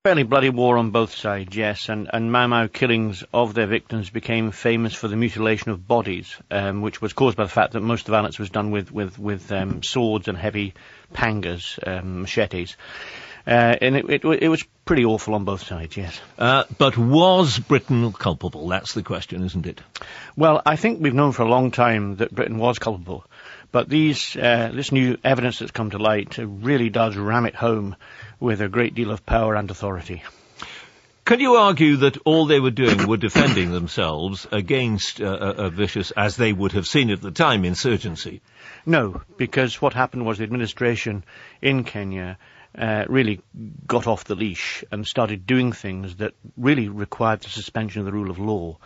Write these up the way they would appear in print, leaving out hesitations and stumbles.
Fairly bloody war on both sides, yes, and Mau Mau killings of their victims became famous for the mutilation of bodies, which was caused by the fact that most of the violence was done with swords and heavy pangas, machetes. And it was pretty awful on both sides, yes. But was Britain culpable? That's the question, isn't it? Well, I think we've known for a long time that Britain was culpable. But this new evidence that's come to light really does ram it home with a great deal of power and authority. Can you argue that all they were doing were defending themselves against a vicious, as they would have seen at the time, insurgency? No, because what happened was the administration in Kenya really got off the leash and started doing things that really required the suspension of the rule of law.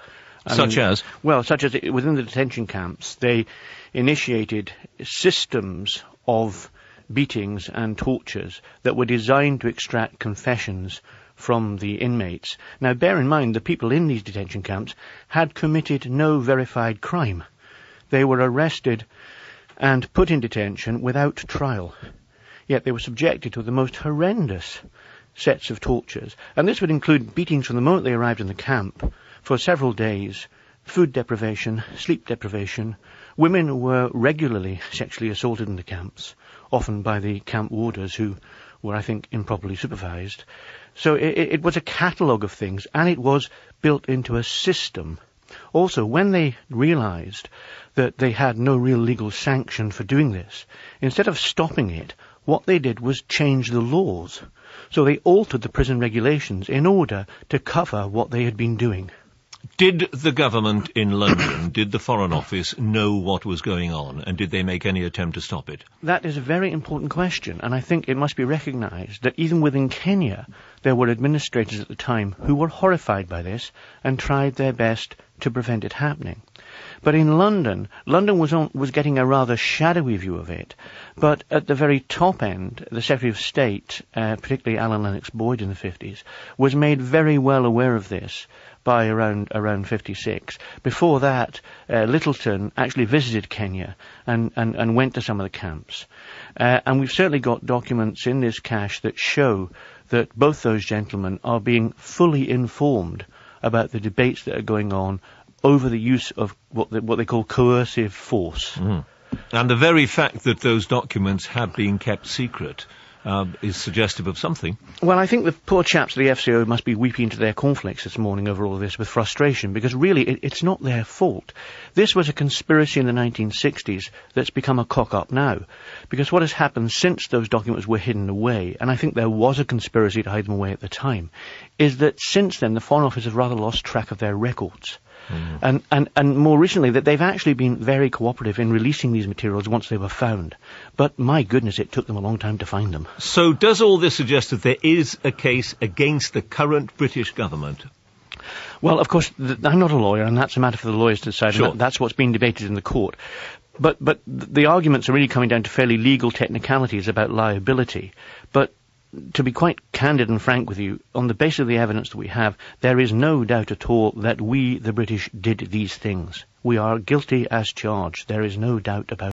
Such as? Well, such as within the detention camps, they initiated systems of beatings and tortures that were designed to extract confessions from the inmates. Now, bear in mind, the people in these detention camps had committed no verified crime. They were arrested and put in detention without trial. Yet they were subjected to the most horrendous sets of tortures. And this would include beatings from the moment they arrived in the camp for several days, food deprivation, sleep deprivation. Women were regularly sexually assaulted in the camps, often by the camp warders who were, I think, improperly supervised. So it was a catalogue of things, and it was built into a system. Also, when they realized that they had no real legal sanction for doing this, instead of stopping it, what they did was change the laws. So they altered the prison regulations in order to cover what they had been doing. Did the government in London, did the Foreign Office know what was going on, and did they make any attempt to stop it? That is a very important question, and I think it must be recognised that even within Kenya, there were administrators at the time who were horrified by this and tried their best to prevent it happening. But in London was getting a rather shadowy view of it. But at the very top end, the Secretary of State, particularly Alan Lennox Boyd in the 50s, was made very well aware of this by around 56. Before that, Littleton actually visited Kenya and went to some of the camps. And we've certainly got documents in this cache that show that both those gentlemen are being fully informed about the debates that are going on over the use of what they call coercive force. Mm. And the very fact that those documents have been kept secret is suggestive of something. Well, I think the poor chaps at the FCO must be weeping into their cornflakes this morning over all of this with frustration, because really it's not their fault. This was a conspiracy in the 1960s that's become a cock-up now, because what has happened since those documents were hidden away, and I think there was a conspiracy to hide them away at the time, is that since then the Foreign Office has rather lost track of their records. Mm. And more recently, that they've actually been very cooperative in releasing these materials once they were found. But my goodness, it took them a long time to find them. So does all this suggest that there is a case against the current British government? Well, of course, I'm not a lawyer, and that's a matter for the lawyers to decide. Sure. And that's what's being debated in the court. But the arguments are really coming down to fairly legal technicalities about liability. But to be quite candid and frank with you, on the basis of the evidence that we have, there is no doubt at all that we, the British, did these things. We are guilty as charged. There is no doubt about it.